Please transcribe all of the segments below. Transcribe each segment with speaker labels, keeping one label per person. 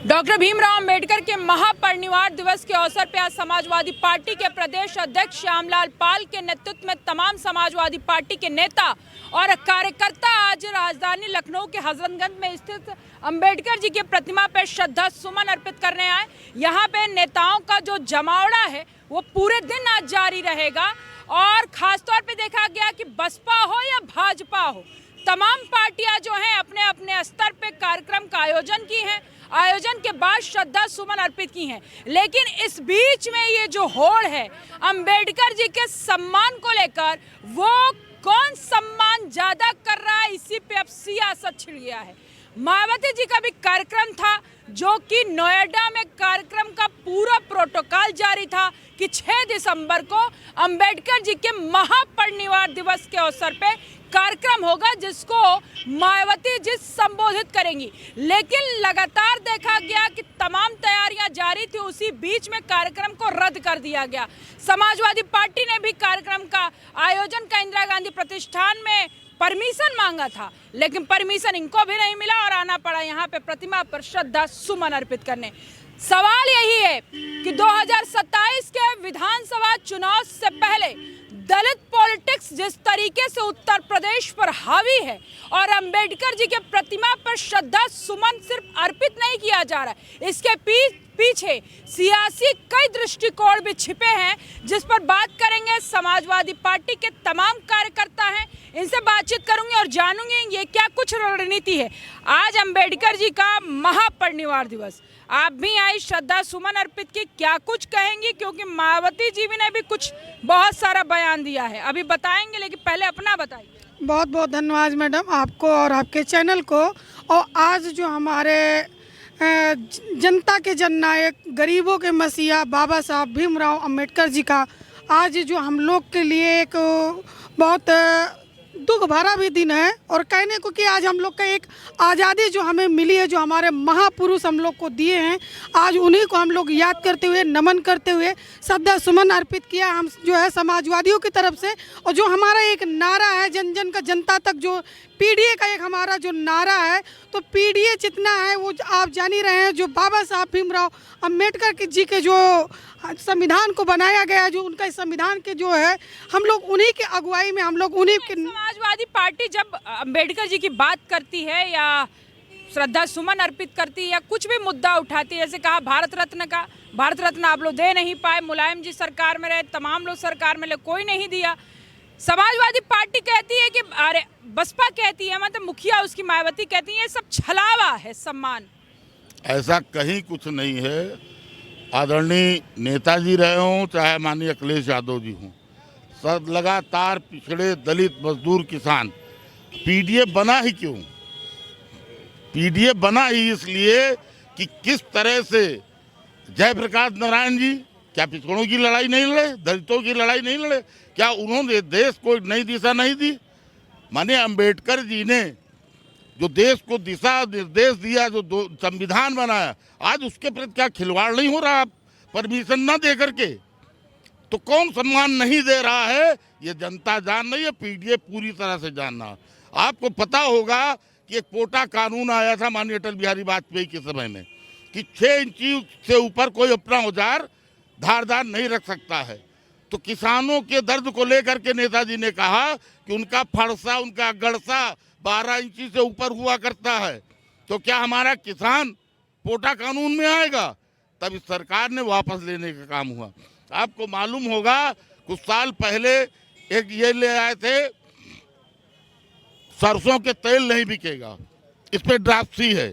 Speaker 1: Doctor Bhimrao Ambedkar के महापरिनिर्वाण दिवस के अवसर पर आज समाजवादी पार्टी के प्रदेश अध्यक्ष श्यामलाल पाल के नेतृत्व में तमाम समाजवादी पार्टी के नेता और कार्यकर्ता आज राजधानी लखनऊ के हजरतगंज में स्थित अंबेडकर जी के प्रतिमा पर श्रद्धा सुमन अर्पित करने आए। यहाँ पे नेताओं का जो जमावड़ा है वो पूरे दिन आज जारी रहेगा और खासतौर पे देखा गया कि बसपा हो या भाजपा हो, तमाम पार्टियां जो हैं अपने अपने स्तर पे कार्यक्रम का आयोजन की हैं। आयोजन के बाद श्रद्धा सुमन अर्पित की हैं, लेकिन इस बीच में ये जो होड़ है अंबेडकर जी के सम्मान को लेकर, वो कौन सम्मान ज्यादा कर रहा है, इसी पे अब सियासत छिड़ गया है। मायावती जी का भी कार्यक्रम था जो कि नोएडा में कार्यक्रम का पूरा प्रोटोकॉल जारी था कि 6 दिसंबर को अंबेडकर जी के महापरिनिर्वाण दिवस के अवसर पे कार्यक्रम होगा जिसको मायावती जी संबोधित करेंगी। लेकिन लगातार देखा गया कि तमाम तैयारियां जारी थी, उसी बीच में कार्यक्रम को रद्द कर दिया गया। समाजवादी पार्टी ने भी कार्यक्रम का आयोजन का इंदिरा गांधी प्रतिष्ठान में परमिशन मांगा था, लेकिन परमिशन इनको भी नहीं मिला और आना पड़ा यहाँ पे प्रतिमा पर श्रद्धा सुमन अर्पित करने। सवाल यही है कि 2027 के विधानसभा चुनाव से पहले दलित पॉलिटिक्स जिस तरीके से उत्तर प्रदेश पर हावी है और अंबेडकर जी के प्रतिमा पर श्रद्धा सुमन सिर्फ अर्पित नहीं किया जा रहा है, इसके पीछे सियासी कई दृष्टिकोण भी छिपे हैं, जिस पर बात करेंगे। समाजवादी पार्टी के तमाम कार्यकर्ता हैं, इनसे बातचीत करूंगी और जानूंगी ये क्या कुछ रणनीति है। आज अंबेडकर जी का महापरिनिर्वाण दिवस, आप भी आई श्रद्धा सुमन अर्पित की, क्या कुछ कहेंगी? क्योंकि मायावती जी ने भी कुछ बहुत सारा बयान दिया है, अभी बताएंगे, लेकिन पहले अपना बताइए।
Speaker 2: बहुत बहुत धन्यवाद मैडम आपको और आपके चैनल को। और आज जो हमारे जनता के जननायक, गरीबों के मसीहा बाबा साहब भीमराव अंबेडकर जी का आज जो हम लोग के लिए एक बहुत दुख भरा भी दिन है, और कहने को कि आज हम लोग का एक आज़ादी जो हमें मिली है, जो हमारे महापुरुष हम लोग को दिए हैं, आज उन्हीं को हम लोग याद करते हुए, नमन करते हुए श्रद्धा सुमन अर्पित किया हम जो है समाजवादियों की तरफ से। और जो हमारा एक नारा है जन जन का जनता तक, जो पीडीए का एक हमारा जो नारा है, तो पीडीए जितना है वो आप जान ही रहे हैं, जो बाबा साहब भीमराव अंबेडकर जी के जो संविधान को बनाया गया, जो उनका संविधान के जो है, हम लोग उन्हीं की अगुवाई में, हम लोग उन्हीं के।
Speaker 1: समाजवादी पार्टी जब अंबेडकर जी की बात करती है या श्रद्धा सुमन अर्पित करती है या कुछ भी मुद्दा उठाती है, जैसे कहा भारत रत्न आप लोग दे नहीं पाए, मुलायम जी सरकार में रहे, तमाम लोग सरकार में रहे, कोई नहीं दिया। समाजवादी पार्टी कहती है कि अरे, बसपा कहती है, मतलब मुखिया उसकी मायावती कहती है, सब छलावा है सम्मान।
Speaker 3: ऐसा कहीं कुछ नहीं है। आदरणीय नेताजी रहे हों चाहे माननीय अखिलेश यादव जी हों, सब लगातार पिछड़े दलित मजदूर किसान, पीडीए बना ही क्यों? पीडीए बना ही इसलिए कि किस तरह से जयप्रकाश नारायण जी क्या पिछड़ों की लड़ाई नहीं लड़े, दलितों की लड़ाई नहीं लड़े? क्या उन्होंने देश को नई दिशा नहीं दी? माने अंबेडकर जी ने जो देश को दिशा निर्देश दिया, जो संविधान बनाया, आज उसके प्रति क्या खिलवाड़ नहीं हो रहा परमिशन ना दे करके? तो कौन सम्मान नहीं दे रहा है, ये जनता जान रही है, पीडीए पूरी तरह से जानना। आपको पता होगा कि एक पोटा कानून आया था माननीय अटल बिहारी वाजपेयी के समय में कि 6 इंच से ऊपर कोई अपना औजार धारदार नहीं रख सकता है। तो किसानों के दर्द को लेकर के नेताजी ने कहा कि उनका फरसा, उनका गड़सा 12 इंची से ऊपर हुआ करता है, तो क्या हमारा किसान पोटा कानून में आएगा? तब इस सरकार ने वापस लेने का काम हुआ। आपको मालूम होगा कुछ साल पहले एक ये ले आए थे, सरसों के तेल नहीं बिकेगा, इस पे ड्राफ्टी है।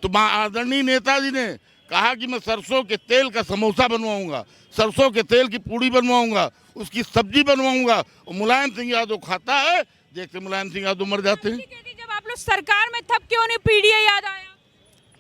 Speaker 3: तो आदरणीय नेताजी ने कहा कि मैं सरसों के तेल का समोसा बनवाऊंगा, सरसों के तेल की पूड़ी बनवाऊंगा, उसकी सब्जी बनवाऊंगा, और मुलायम सिंह यादव खाता है, देखते मुलायम सिंह यादव मर जाते हैं।
Speaker 1: जब आप लोग सरकार में तब क्यों नहीं पीडीए याद आया?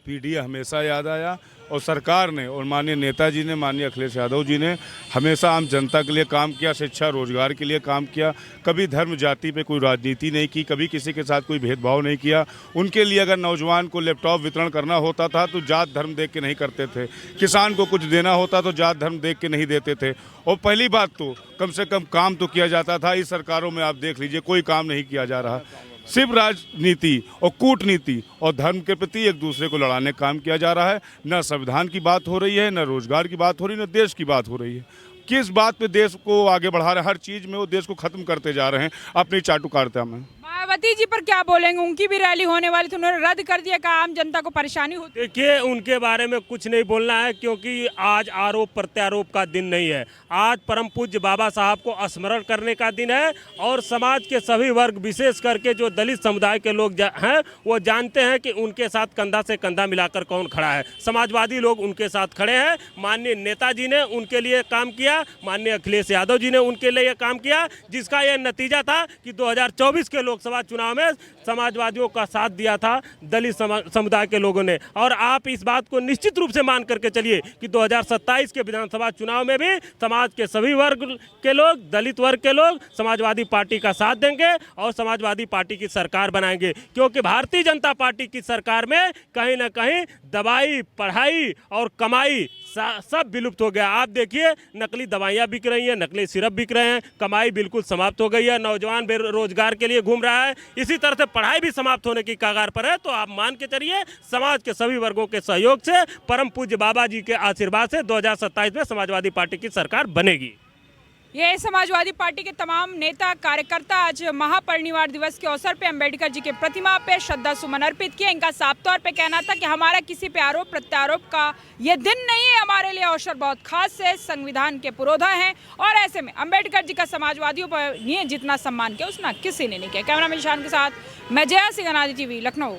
Speaker 4: पीडीए हमेशा याद आया, और सरकार ने और माननीय नेताजी ने, माननीय अखिलेश यादव जी ने हमेशा आम जनता के लिए काम किया, शिक्षा रोजगार के लिए काम किया, कभी धर्म जाति पे कोई राजनीति नहीं की, कभी किसी के साथ कोई भेदभाव नहीं किया। उनके लिए अगर नौजवान को लैपटॉप वितरण करना होता था तो जात धर्म देख के नहीं करते थे, किसान को कुछ देना होता तो जात धर्म देख के नहीं देते थे। और पहली बात तो कम से कम काम तो किया जाता था। इस सरकारों में आप देख लीजिए कोई काम नहीं किया जा रहा। सिर्फ राजनीति और कूटनीति और धर्म के प्रति एक दूसरे को लड़ाने का काम किया जा रहा है। न संविधान की बात हो रही है, न रोजगार की बात हो रही है, न देश की बात हो रही है। किस बात पे देश को आगे बढ़ा रहे हैं? हर चीज़ में वो देश को ख़त्म करते जा रहे हैं अपनी चाटुकारिता में।
Speaker 1: मायावती जी पर क्या बोलेंगे? उनकी भी रैली होने वाली थी, उन्होंने रद्द कर दिया, कहा आम जनता को परेशानी होती।
Speaker 5: देखिए, उनके बारे में कुछ नहीं बोलना है, क्योंकि आज आरोप प्रत्यारोप का दिन नहीं है। आज परम पूज्य बाबा साहब को स्मरण करने का दिन है और समाज के सभी वर्ग, विशेष करके जो दलित समुदाय के लोग हैं, वो जानते हैं कि उनके साथ कंधा से कंधा मिलाकर कौन खड़ा है। समाजवादी लोग उनके साथ खड़े हैं। माननीय नेताजी ने उनके लिए काम किया, माननीय अखिलेश यादव जी ने उनके लिए काम किया, जिसका यह नतीजा था कि 2024 के लोकसभा चुनाव में समाजवादियों का साथ दिया था दलित समुदाय के लोगों ने। और आप इस बात को निश्चित रूप से मान करके चलिए कि 2027 के विधानसभा चुनाव में भी समाज के सभी वर्ग के लोग, दलित वर्ग के लोग समाजवादी पार्टी का साथ देंगे और समाजवादी पार्टी की सरकार बनाएंगे। क्योंकि भारतीय जनता पार्टी की सरकार में कहीं ना कहीं दवाई, पढ़ाई और कमाई सब विलुप्त हो गया। आप देखिए, नकली दवाइयाँ बिक रही हैं, नकली सिरप बिक रहे हैं, कमाई बिल्कुल समाप्त हो गई है, नौजवान बेरोजगार के लिए घूम रहा है, इसी तरह से पढ़ाई भी समाप्त होने की कगार पर है। तो आप मान के चलिए, समाज के सभी वर्गों के सहयोग से, परम पूज्य बाबा जी के आशीर्वाद से 2027 में समाजवादी पार्टी की सरकार बनेगी।
Speaker 1: ये समाजवादी पार्टी के तमाम नेता कार्यकर्ता आज महापरिनिर्वाण दिवस के अवसर पे अंबेडकर जी की प्रतिमा पे श्रद्धा सुमन अर्पित किए। इनका साफ तौर पे कहना था कि हमारा किसी पे आरोप प्रत्यारोप का ये दिन नहीं है, हमारे लिए अवसर बहुत खास है, संविधान के पुरोधा हैं और ऐसे में अंबेडकर जी का समाजवादियों पर जितना सम्मान किया उतना किसी ने नहीं किया। कैमरामैन निशान के साथ मैं जया सिंह, अनादि टीवी, लखनऊ।